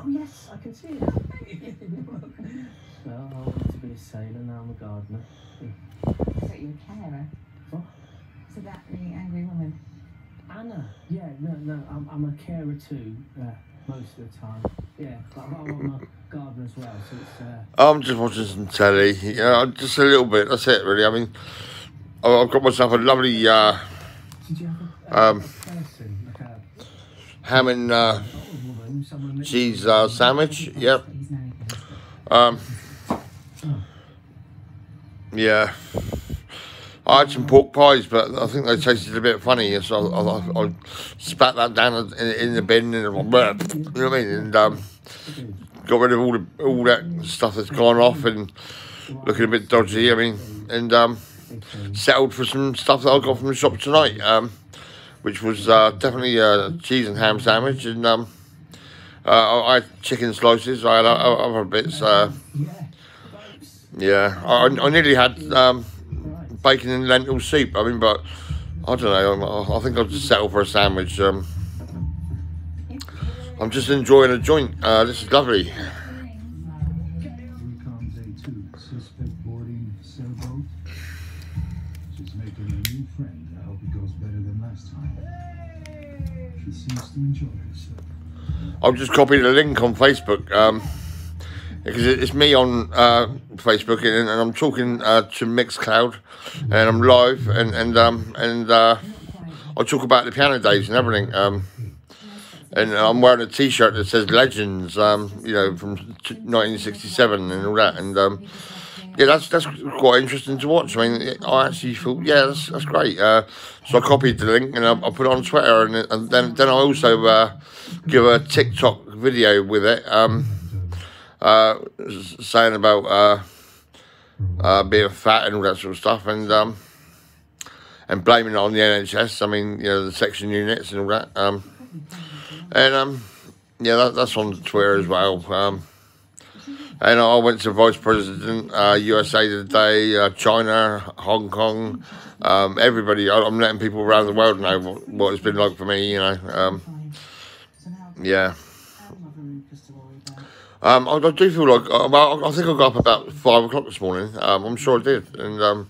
Oh yes, I can see it. Well, I wanted to be a sailor, now I'm a gardener. So you're a carer? What? So that really angry woman? Anna? Yeah, no, I'm a carer too, most of the time. Yeah, but I'm a gardener as well, so it's... I'm just watching some telly, yeah, just a little bit, that's it really. I mean, I've got myself a lovely Did you have a person, like a... ham and woman, cheese sandwich, yep. Yeah. I had some pork pies, but I think they tasted a bit funny, so I spat that down in the bin, and you know what I mean, and got rid of all that stuff that's gone off and looking a bit dodgy. I mean, and settled for some stuff that I got from the shop tonight, which was definitely a cheese and ham sandwich, and I had chicken slices. I had other bits. Yeah, I nearly had bacon and lentil soup. I mean, but I don't know. I think I'll just settle for a sandwich. I'm just enjoying a joint. This is lovely. Suspect boarding sailboat. She's making a new friend. I hope it goes better than last time. She seems to enjoy herself. I've just copied a link on Facebook because it's me on Facebook, and I'm talking to Mixcloud, and I'm live, and I talk about the piano days and everything. And I'm wearing a T-shirt that says Legends, you know, from 1967 and all that. And yeah, that's quite interesting to watch. I mean, I actually thought, yeah, that's great. So I copied the link and I put it on Twitter, and then I also give a TikTok video with it, saying about being fat and all that sort of stuff, and blaming it on the NHS. I mean, you know, the section units and all that. And yeah, that's on Twitter as well. And I went to Vice President, USA today, China, Hong Kong, everybody. I'm letting people around the world know what it's been like for me, you know. Yeah. I do feel like, well, I think I got up about 5 o'clock this morning. I'm sure I did. And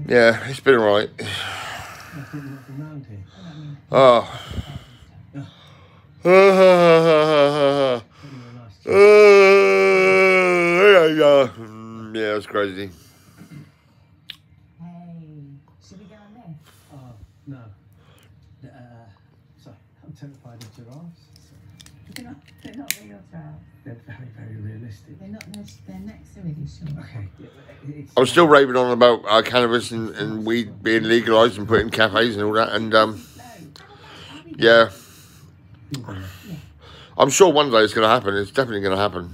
yeah, it's been alright. Oh. Yeah, it's crazy. Hey, should we go on this? Oh, no. Sorry, I'm terrified of giraffes. They're not real giraffes. They're very, very realistic. They're next to really short. Okay. I was still raving on about cannabis and weed being legalised and put in cafes and all that, and yeah. I'm sure one day it's going to happen. It's definitely going to happen.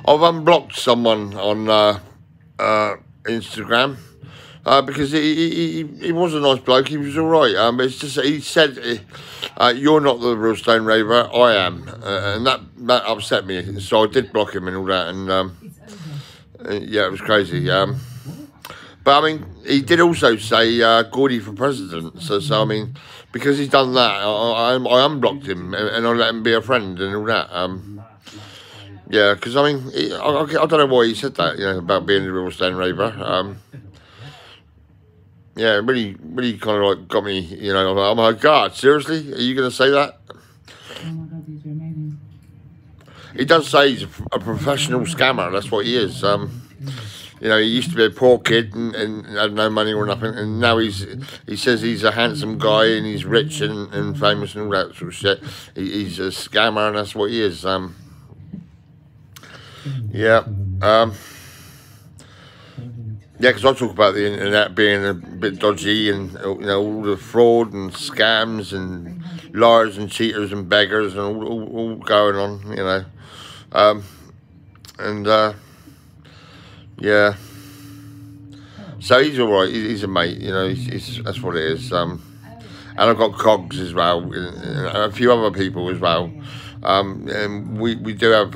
I've unblocked someone on Instagram because he was a nice bloke. He was all right. But it's just he said, "You're not the real Stone Raver. I am," and that upset me. So I did block him and all that. And yeah, it was crazy. But I mean, he did also say Gordy for president. So I mean, because he's done that, I unblocked him and I let him be a friend and all that. Yeah, because I mean, I don't know why he said that, you know, about being the real Stone Raver. Yeah, it really kind of like got me, you know, oh my God, seriously? Are you going to say that? Oh my God, these are amazing. He does say he's a professional scammer, that's what he is. You know, he used to be a poor kid and had no money or nothing, and now he says he's a handsome guy and he's rich and famous and all that sort of shit. He's a scammer and that's what he is. Yeah. Yeah, because I talk about the internet being a bit dodgy and, you know, all the fraud and scams and liars and cheaters and beggars and all going on, you know. Yeah. So he's all right. He's a mate, you know. He's that's what it is. And I've got Cogs as well, and a few other people as well. And we do have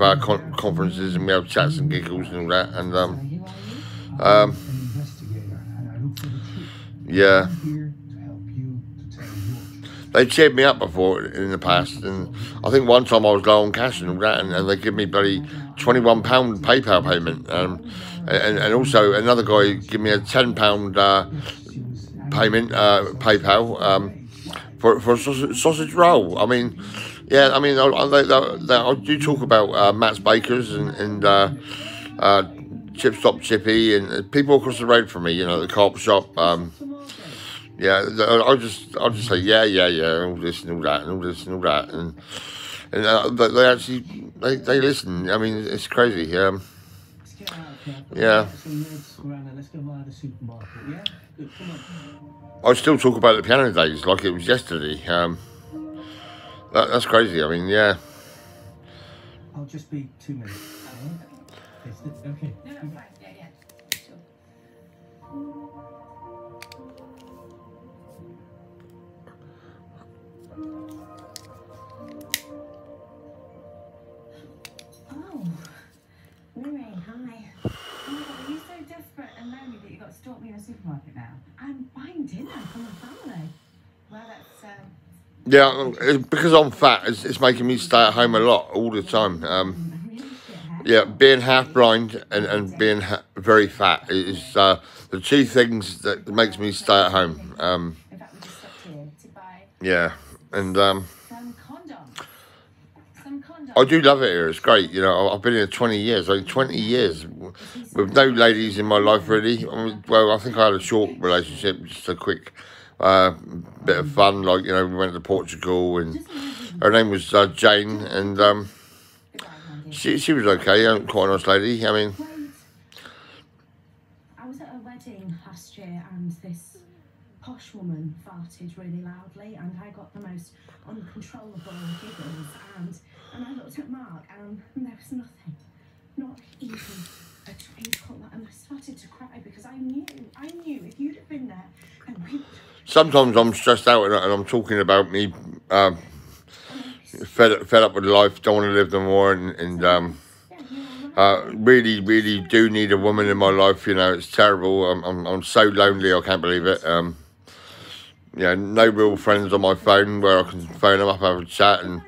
conferences and we have chats and giggles and all that. And yeah, they cheered me up before in the past, and I think one time I was low on cash and all that, and they give me bloody £21 PayPal payment, and also another guy give me a £10 payment PayPal for a sausage roll. I mean, yeah, I mean, I do talk about Matt's Bakers and Chip Stop Chippy and people across the road from me, you know, the co-op shop. Yeah, I'll just say yeah, all this and all that and all this and all that, and they actually they listen. I mean, it's crazy. Yeah. I still talk about the piano days like it was yesterday. That's crazy. I mean, yeah. I'll just be 2 minutes. Okay. No, fine. Yeah, sure. Oh, Riri, hi. Oh, are you so desperate and lonely that you got to stalk me in a supermarket now? I'm buying dinner for my family. Well, that's Yeah, because I'm fat, it's making me stay at home a lot, all the time. Yeah, being half blind and being very fat is the two things that makes me stay at home. in fact, we just stopped here to buy Yeah, and some condoms. I do love it here. It's great. You know, I've been here 20 years. Like 20 years with no ladies in my life really. I mean, well, I think I had a short relationship, just a quick bit of fun. Like, you know, we went to Portugal and her name was Jane, and she was okay. Quite a nice lady. I mean, I was at a wedding last year and this posh woman farted really loudly and I got the most uncontrollable giggles and I looked at Mark and there was nothing, not even a twinkle, and I started to cry because I knew if you'd have been there and we would. Sometimes I'm stressed out and I'm talking about me fed up with life, don't want to live no more, and really do need a woman in my life. You know, it's terrible. I'm so lonely. I can't believe it. Yeah, no real friends on my phone where I can phone them up, have a chat, and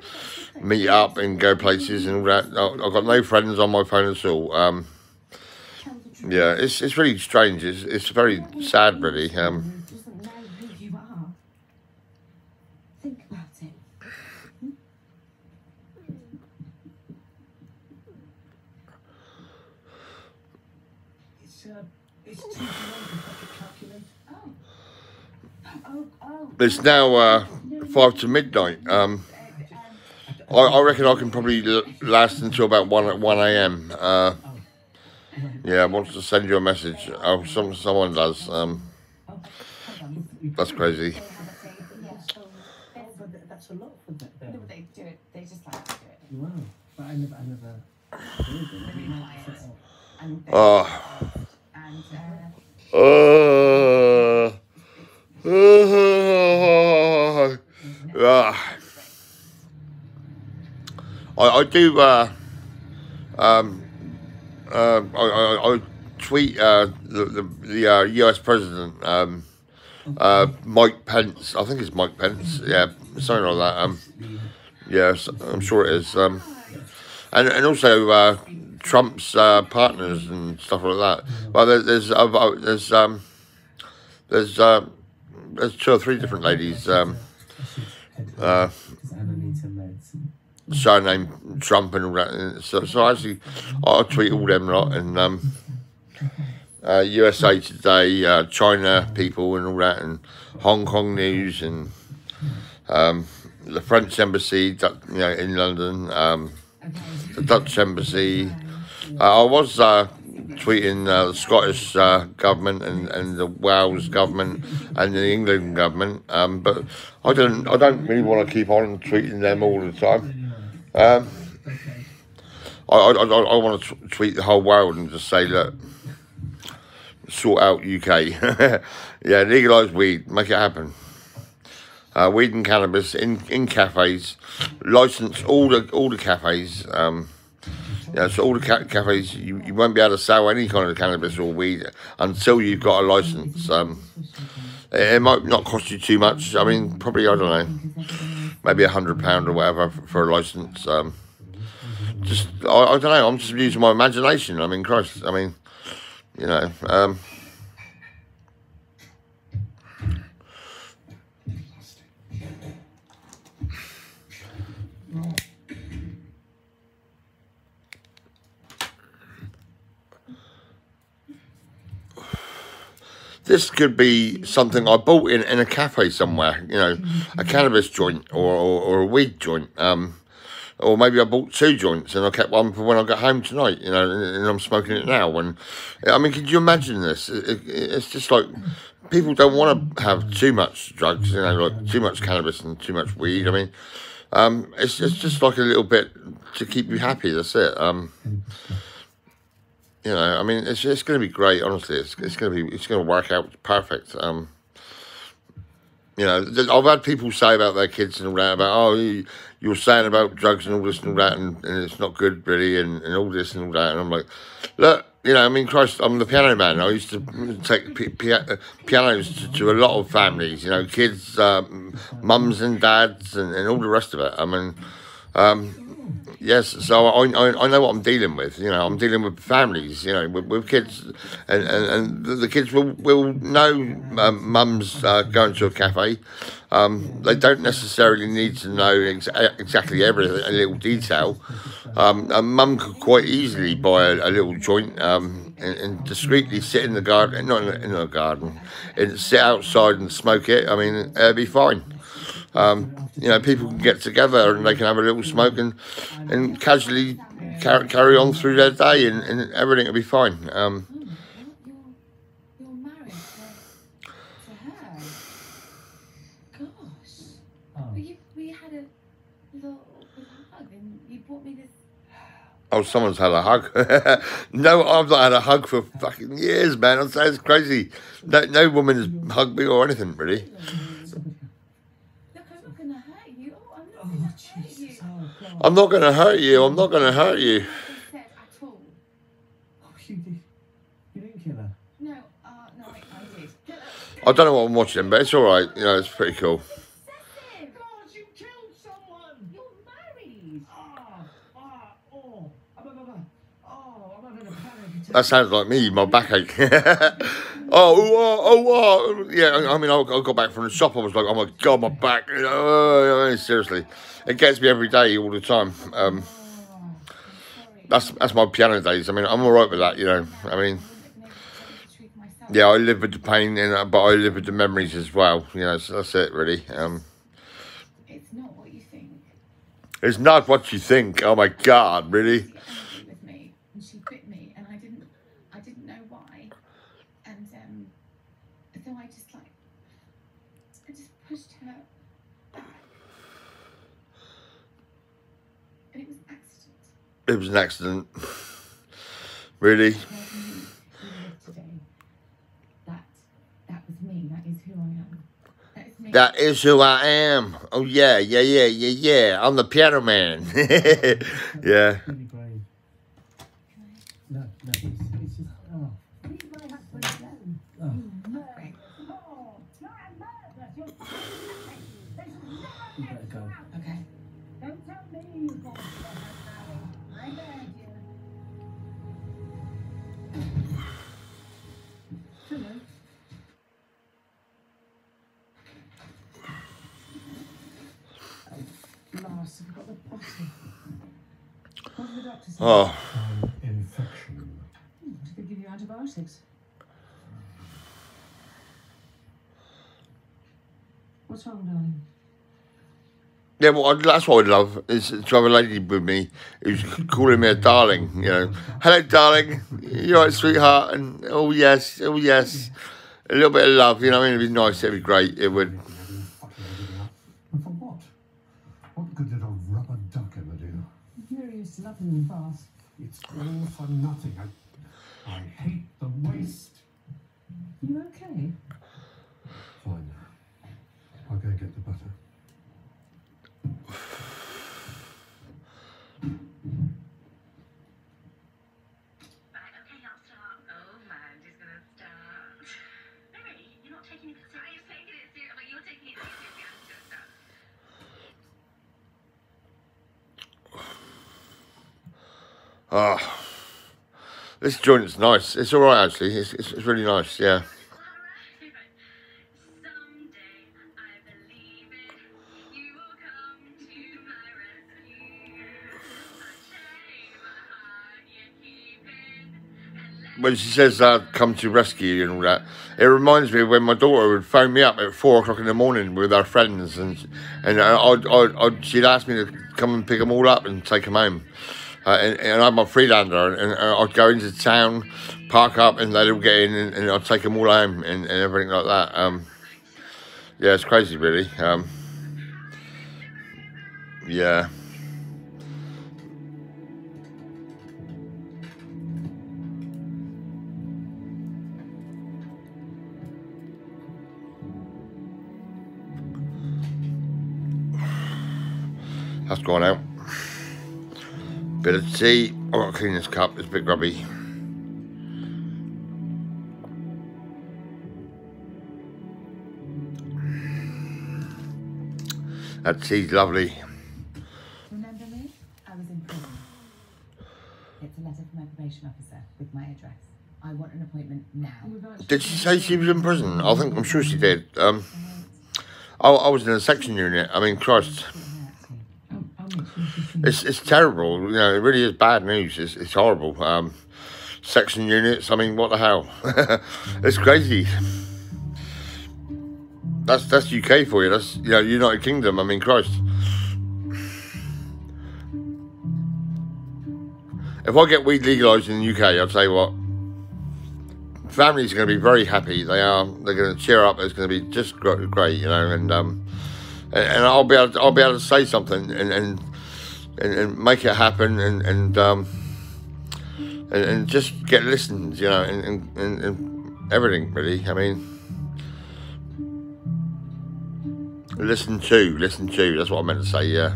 meet up and go places and all that. I've got no friends on my phone at all. Yeah, it's really strange. It's very sad, really. Doesn't know who you are. Think about it. It's too long to calculate. Oh. It's now 5 to midnight. I reckon I can probably last until about 1 a.m. Yeah, I want to send you a message. Oh, someone does. That's crazy. But that's a lot for that. No, they do it. They just like to do it. Wow, but I never. Really quiet. And I do. I tweet the US president, Mike Pence. I think it's Mike Pence. Yeah, something like that. Yes, I'm sure it is. And also Trump's partners and stuff like that. Well, there's 2 or 3 different ladies. Surname Trump and all that. So actually, I tweet all them lot, and USA Today, China people and all that, and Hong Kong News, and the French Embassy, you know, in London, the Dutch Embassy. I was tweeting the Scottish government and the Wales government and the England government, but I don't really want to keep on tweeting them all the time. I want to tweet the whole world and just say, look, sort out UK. Yeah, legalise weed, make it happen. Weed and cannabis in cafes, license all the cafes. Yeah, so all the cafes, you won't be able to sell any kind of cannabis or weed until you've got a license. It might not cost you too much. I mean, probably, I don't know, maybe £100 or whatever for a license. Just, I don't know, I'm just using my imagination. I mean, Christ, I mean, you know, this could be something I bought in a cafe somewhere, you know, a cannabis joint or a weed joint. Or maybe I bought 2 joints and I kept one for when I got home tonight, you know, and I'm smoking it now. And I mean, could you imagine this? It's just like people don't want to have too much drugs, you know, like too much cannabis and too much weed. I mean, it's just like a little bit to keep you happy. That's it. You know, I mean, it's going to be great. Honestly, it's going to work out perfect. You know, I've had people say about their kids and all that, about, oh, you're saying about drugs and all this and all that, and it's not good, really, and all this and all that. And I'm like, look, you know, I mean, Christ, I'm the piano man. I used to take pianos to a lot of families, you know, kids, mums and dads, and all the rest of it. I mean, yes, so I know what I'm dealing with. You know, I'm dealing with families, you know, with kids, and the kids will know mum's going to a cafe. They don't necessarily need to know exactly every little detail. Mum could quite easily buy a little joint and discreetly sit in the garden, not in the garden, and sit outside and smoke it. I mean, it'll be fine. You know, people can get together and they can have a little smoke and casually carry on through their day, and everything will be fine. You're married to her. Gosh. Oh. We had a little hug and you bought me this. Oh, someone's had a hug. No, I've not had a hug for fucking years, man. I'm saying it's crazy. No woman has hugged me or anything, really. I'm not going to hurt you. I'm not going to hurt you. Oh, you didn't kill her? No, no, I did. I don't know what I'm watching, but it's all right. You know, it's pretty cool. God, you killed someone. You're married. I'm having a panic attack. That sounds like me, my backache. Yeah, I mean, I got back from the shop. I was like, oh my God, my back. You know, seriously. It gets me every day, all the time. That's my piano days. I mean, I'm all right with that, you know. I mean, yeah, I live with the pain, but I live with the memories as well. You know, so that's it, really. It's not what you think. It's not what you think. Oh my God, really? She was angry with me and she bit me and I didn't know why. And so I just pushed her back. And it was an accident. It was an accident. Really? Today. That was me. That is who I am. That is me. That is who I am. Oh yeah. I'm the piano man. Yeah. Really brave. No, it's just, oh. You better go. Okay. Don't tell me you got to I beg you. Hello. Last, I've got the bottle. What did the doctor say? Oh. Infection. Did they give you antibiotics? What's wrong, darling? Yeah, well, that's what I'd love, is to have a lady with me who's calling me a darling, you know. Hello, darling. You all right, sweetheart? And, oh, yes, oh, yes. A little bit of love, you know what I mean? It'd be nice, it'd be great, it would. And for what? What good did a rubber duck ever do? You're used to loving them fast. It's all for nothing. I hate the waste. You okay? Fine. I'll go get the butter. Right, okay, I'll start. Oh man, she's gonna start. No, really, you're not taking it seriously. I'm taking it seriously. Like, you're taking it seriously. I'm just gonna start. Ah, this joint's nice. It's all right, actually. It's really nice, yeah. Someday, I believe it. You will come to my rescue. Unchain my heart, yet keep it. And let When she says come to rescue you and all that, it reminds me of when my daughter would phone me up at 4 o'clock in the morning with her friends, and she'd ask me to come and pick them all up and take them home. And I'm a Freelander, and I'd go into town, park up, and they'd all get in, and I'd take them all home and everything like that. Yeah, it's crazy, really. Yeah. That's gone out. Bit of tea. I've got to clean this cup, it's a bit grubby. That tea's lovely. Remember me? I was in prison. It's a letter from my probation officer with my address. I want an appointment now. Did she say she was in prison? I'm sure she did. I was in a section unit. I mean, Christ. It's terrible, you know, it really is bad news. It's horrible. Section units, I mean, what the hell? It's crazy. That's UK for you. That's, you know, United Kingdom. I mean, Christ. If I get weed legalised in the UK, I'll tell you what, families are going to be very happy. They're going to cheer up. It's going to be just great, you know, and I'll be able to say something and make it happen and just get listened, you know, and everything really. I mean, listen to. That's what I meant to say. Yeah.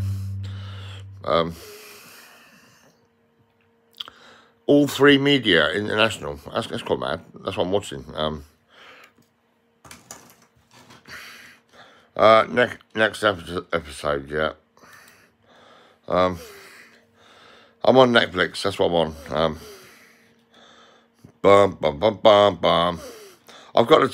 All Three Media International. That's quite mad. That's what I'm watching. Next episode. Yeah. I'm on Netflix. That's what I'm on. Bum. I've got a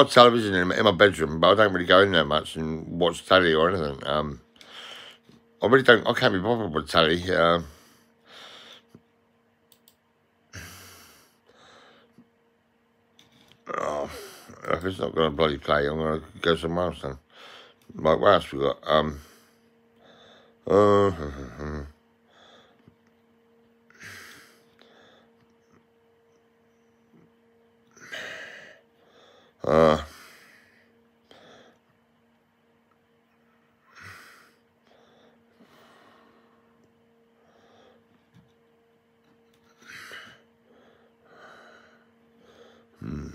television in my bedroom, but I don't really go in there much and watch telly or anything. I really don't. I can't be bothered with telly. If it's not going to bloody play, I'm going to go somewhere else then. Right, what else we got?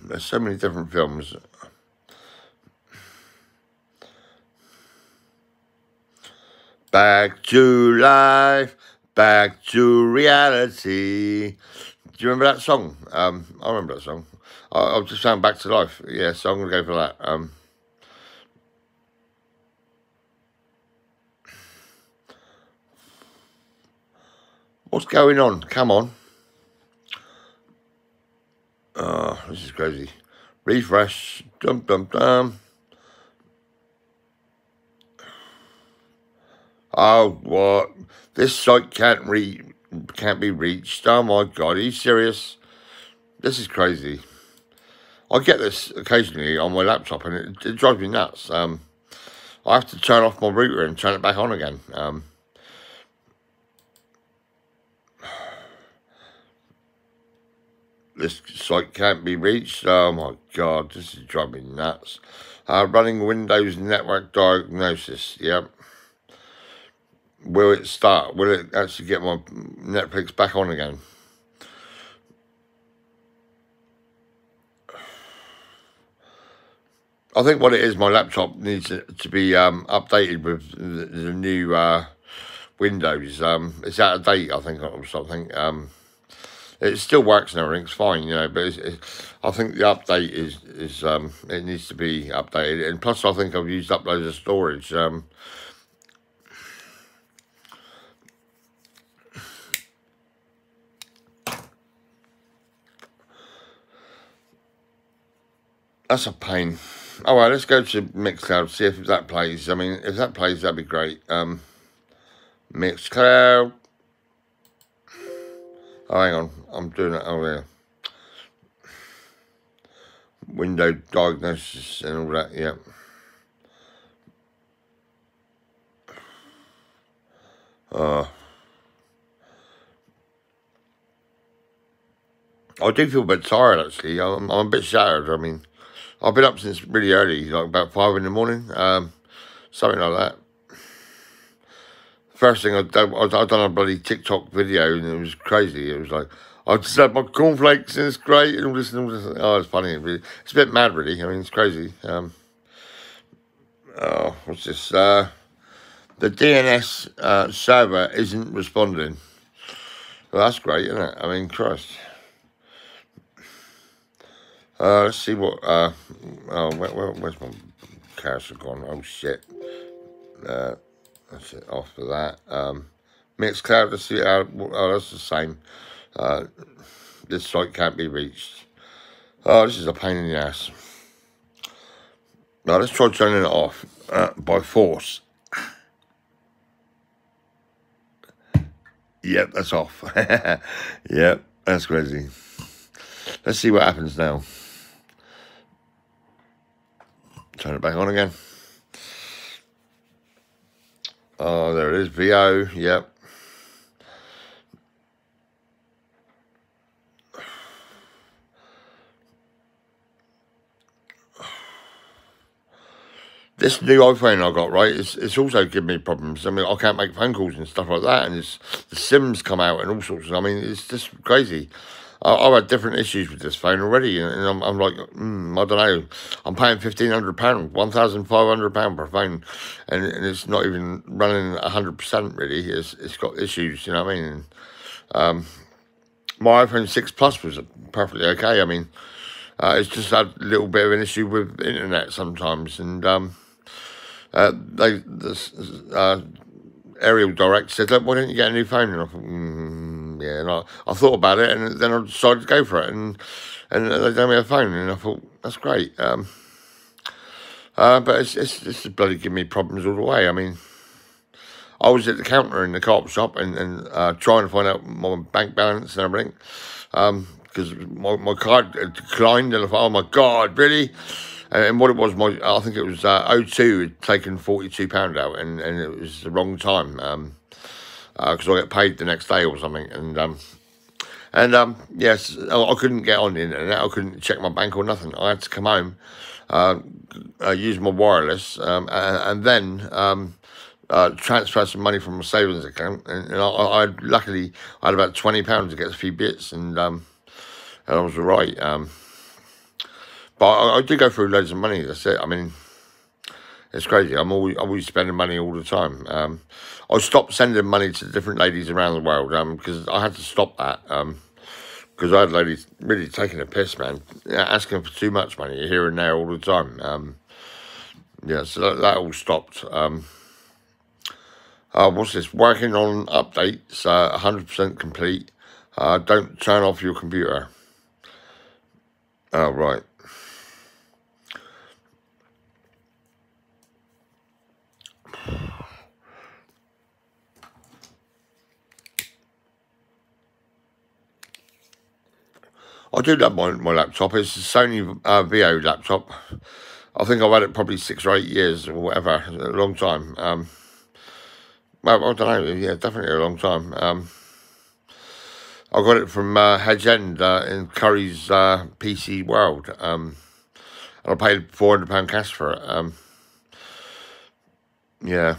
There's so many different films. Back to life, back to reality. Do you remember that song? I remember that song. I'll just sound Back to Life. Yeah, so I'm going to go for that. What's going on? Come on. Oh, this is crazy. Refresh. Dum. Oh, what? This site can't be reached. Oh my God, are you serious? This is crazy. I get this occasionally on my laptop, and it drives me nuts. I I have to turn off my router and turn it back on again. This site can't be reached. Oh my God, this is driving me nuts. Running Windows network diagnosis. Yep. Will it start? Will it actually get my Netflix back on again? I think what it is, my laptop needs to be updated with the new Windows. It's out of date, I think, or something. It still works and everything, it's fine, you know, but I think the update is it needs to be updated. And plus, I think I've used up loads of storage. That's a pain. All right, let's go to Mixcloud, see if that plays. I mean, if that plays, that'd be great. Mixcloud. Oh, hang on. I'm doing it over here. Window diagnosis and all that, yeah. I do feel a bit tired, actually. I'm a bit shattered. I mean, I've been up since really early, like about 5 in the morning, something like that. First thing I'd done a bloody TikTok video, and it was crazy. It was like, I just had my cornflakes, and it's great, and all this, and all this. Oh, it's funny. It's a bit mad, really. I mean, it's crazy. Oh, what's this? The DNS server isn't responding. Well, that's great, isn't it? I mean, Christ. Let's see what. Oh, where's my cursor gone? Oh shit. That's it. Off for that. Mixcloud. Let's see. Oh, that's the same. This site can't be reached. Oh, this is a pain in the ass. Now let's try turning it off by force. Yep, that's off. Yep, that's crazy. Let's see what happens now. Turn it back on again. Oh, there it is. VO. Yep. This new iPhone I got, right, it's also giving me problems. I mean, I can't make phone calls and stuff like that, and the SIMs come out and all sorts of. I mean, it's just crazy. I've had different issues with this phone already, and I'm like, I don't know. I'm paying £1,500, £1,500 per phone, and it's not even running 100% really. It's got issues, you know what I mean? And, my iPhone 6 Plus was perfectly okay. I mean, it's just had a little bit of an issue with internet sometimes, and Aerial Direct said, "Look, why don't you get a new phone?" And I thought, yeah. And I thought about it, and then I decided to go for it, and they gave me a phone, and I thought that's great. But it's just bloody giving me problems all the way. I mean, I was at the counter in the co-op shop and trying to find out my bank balance and everything, because my card had declined, and I thought, oh my God, really? And what it was, I think it was O2 had taken £42 out, and it was the wrong time, because I got paid the next day or something, and yes, I couldn't get on the internet, I couldn't check my bank or nothing. I had to come home, use my wireless, and then transfer some money from my savings account, and I luckily I had about £20 to get a few bits, and I was all right. But I do go through loads of money. That's it. I mean, it's crazy. I'm always spending money all the time. I stopped sending money to different ladies around the world because I had to stop that. Because I had ladies really taking a piss, man, asking for too much money here and there all the time. Yeah, so that all stopped. What's this? Working on updates, 100% complete. Don't turn off your computer. Oh, right. I do love my laptop. It's a Sony VO laptop. I think I've had it probably 6 or 8 years or whatever, a long time. Well, I don't know, yeah, definitely a long time. I got it from Hedge End in Curry's PC World, and I paid £400 cash for it. Yeah.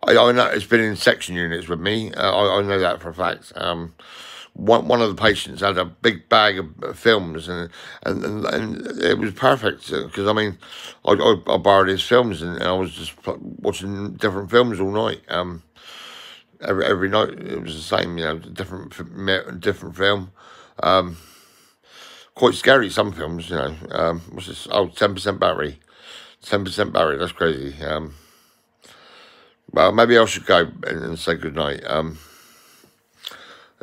I know it's been in section units with me. I know that for a fact. One of the patients had a big bag of films, and it was perfect because I mean, I borrowed his films, and I was just watching different films all night. Every night it was the same, you know, different film. Quite scary, some films, you know. What's this? Oh, 10% battery. 10% battery, that's crazy. Well, maybe I should go and say goodnight.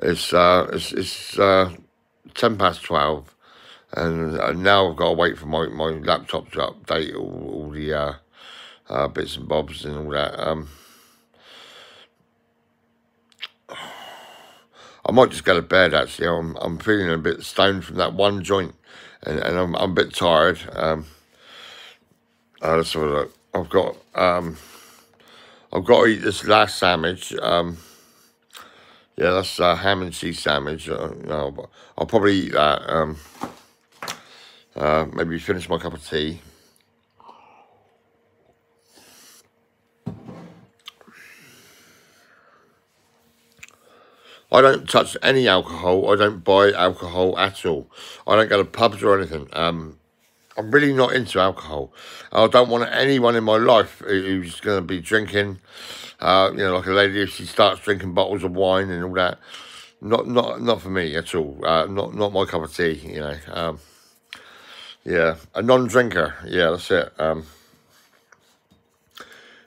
It's 12:10, and now I've got to wait for my laptop to update all the bits and bobs and all that. I might just go to bed, actually. I'm feeling a bit stoned from that one joint, and I'm a bit tired. Let's have a look. I've got to eat this last sandwich. Yeah, that's a ham and cheese sandwich. No, I'll probably eat that. Maybe finish my cup of tea. I don't touch any alcohol. I don't buy alcohol at all. I don't go to pubs or anything. I'm really not into alcohol. I don't want anyone in my life who's going to be drinking. You know, like a lady, if she starts drinking bottles of wine and all that, not for me at all. Not my cup of tea. You know. Yeah, a non-drinker. Yeah, that's it.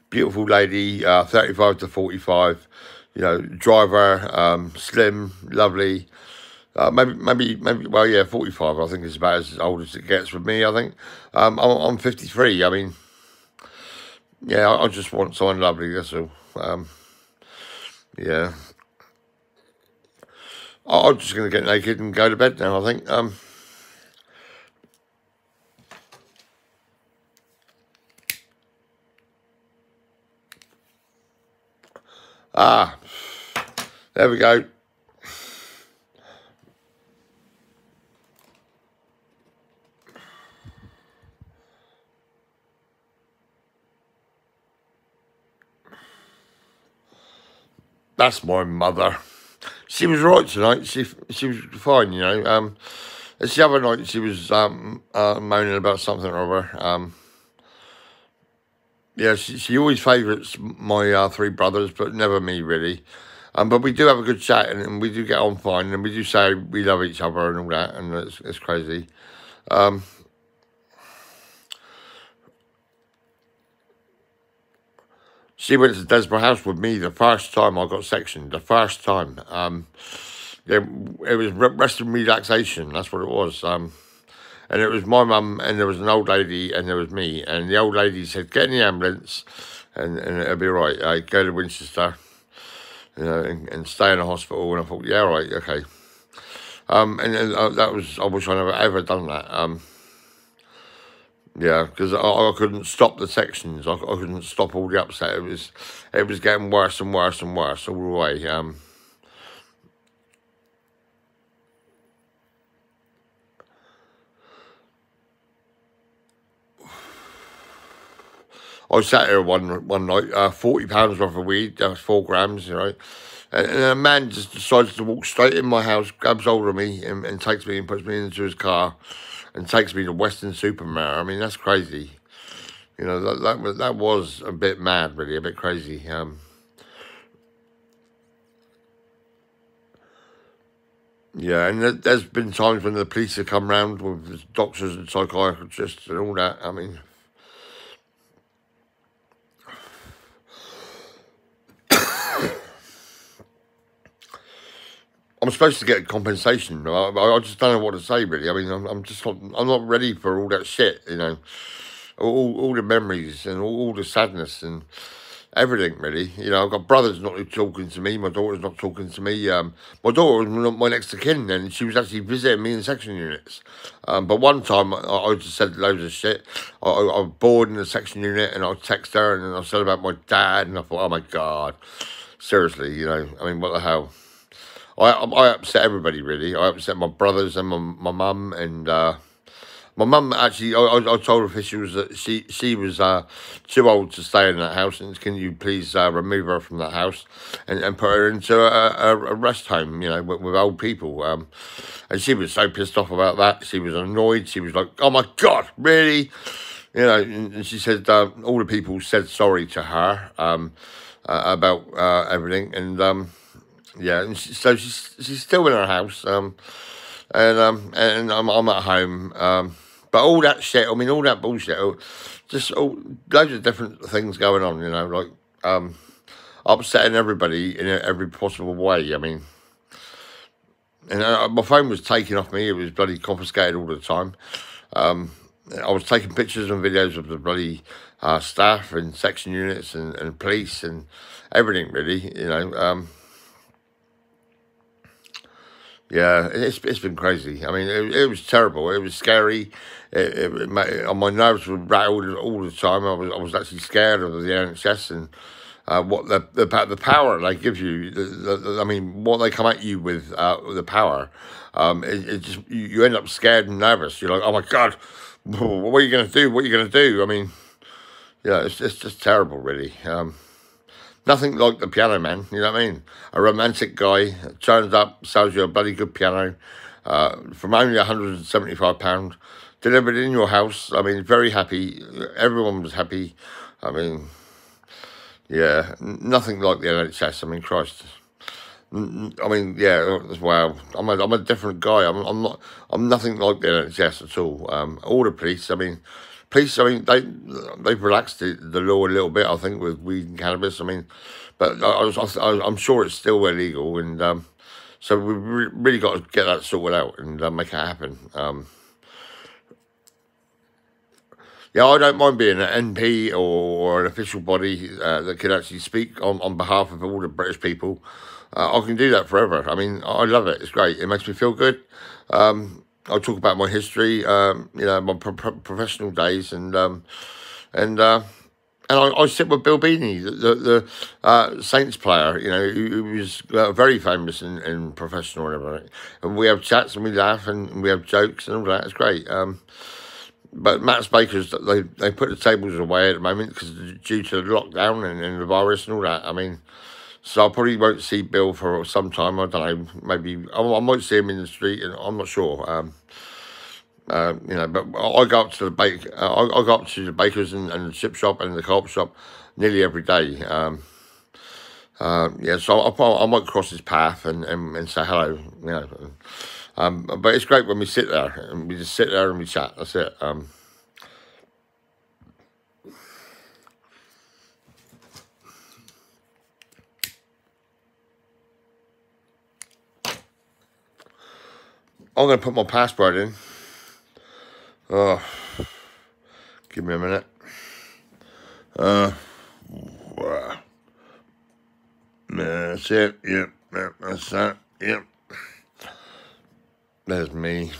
Beautiful lady, 35 to 45. You know, driver, slim, lovely. Maybe. Well, yeah, 45. I think is about as old as it gets with me. I think. I'm 53. I mean, yeah, I just want someone lovely. That's all. Yeah. I'm just gonna get naked and go to bed now, I think. There we go. That's my mother. She was right tonight. She was fine, you know. It's the other night she was moaning about something or other. Yeah, she always favourites my 3 brothers, but never me really. But we do have a good chat, and we do get on fine, and we do say we love each other and all that, and it's crazy. She went to Desborough House with me the first time I got sectioned. The first time. Yeah, it was rest and relaxation. That's what it was. And it was my mum, and there was an old lady, and there was me. And the old lady said, "Get in the ambulance, and it'll be right. Go to Winchester, you know, and stay in the hospital." And I thought, yeah, right, okay. And that was, I wish I never ever done that. Yeah, because I couldn't stop the sections. I couldn't stop all the upset. It was getting worse and worse and worse all the way. I sat here one night, £40 worth of weed, that was 4 grams, you know, and a man just decides to walk straight in my house, grabs hold of me, and takes me and puts me into his car, and takes me to Western Supermare. I mean, that's crazy. You know, that was a bit mad, really, a bit crazy. Yeah, and there's been times when the police have come round with doctors and psychiatrists and all that. I mean, I'm supposed to get compensation. I just don't know what to say, really. I mean, I'm not ready for all that shit, you know. All the memories and all the sadness and everything really. You know, I've got brothers not talking to me. My daughter's not talking to me. My daughter was my next of kin, and she was actually visiting me in section units. But one time I just said loads of shit. I was bored in the section unit, and I text her, and I said about my dad, and I thought, oh my God, seriously, you know, I mean, what the hell? I upset everybody really. I upset my brothers and my mum, and my mum actually, I told officials that she was too old to stay in that house, and can you please remove her from that house and put her into a rest home, you know, with old people. And she was so pissed off about that. She was annoyed. She was like, oh my God, really? You know, and she said all the people said sorry to her about everything, and yeah, and so she's still in her house, and I'm at home, but all that shit, I mean, all that bullshit, just loads of different things going on, you know, like upsetting everybody in every possible way. I mean, and my phone was taken off me; it was bloody confiscated all the time. I was taking pictures and videos of the bloody staff and section units and police and everything, really, you know. Yeah, it's been crazy. I mean, it was terrible. It was scary. My nerves were rattled all the time. I was actually scared of the NHS and what the power they give you. I mean, what they come at you with the power. It just you end up scared and nervous. You're like, oh my God, what are you going to do? What are you going to do? I mean, yeah, it's just terrible, really. Nothing like the Piano Man, you know what I mean? A romantic guy turns up, sells you a bloody good piano from only £175, delivered in your house. I mean, very happy. Everyone was happy. I mean, yeah, nothing like the NHS. I mean, Christ. I mean, yeah, wow. I'm a different guy. I'm nothing like the NHS at all. All the police. I mean, they've relaxed the law a little bit, I think, with weed and cannabis. I mean, but I'm sure it's still illegal, and so we've really got to get that sorted out and make it happen. Yeah, I don't mind being an MP or an official body that can actually speak on behalf of all the British people. I can do that forever. I mean, I love it. It's great. It makes me feel good. I talk about my history, you know, my professional days, and I sit with Bill Beanie, the Saints player, you know, who was very famous in professional and everything. And we have chats and we laugh and we have jokes and all that. It's great. But Matt's Bakers, they put the tables away at the moment because due to the lockdown and the virus and all that. I mean, so I probably won't see Bill for some time. I don't know. Maybe I might see him in the street, and I'm not sure. You know, but I go up to the I go up to the bakers and the chip shop and the co-op shop nearly every day. Yeah, so I might cross his path and say hello. You know, but it's great when we sit there and we just sit there and we chat. That's it. I'm going to put my password in. Oh, give me a minute. That's it. Yep, that's that. Yep. There's me.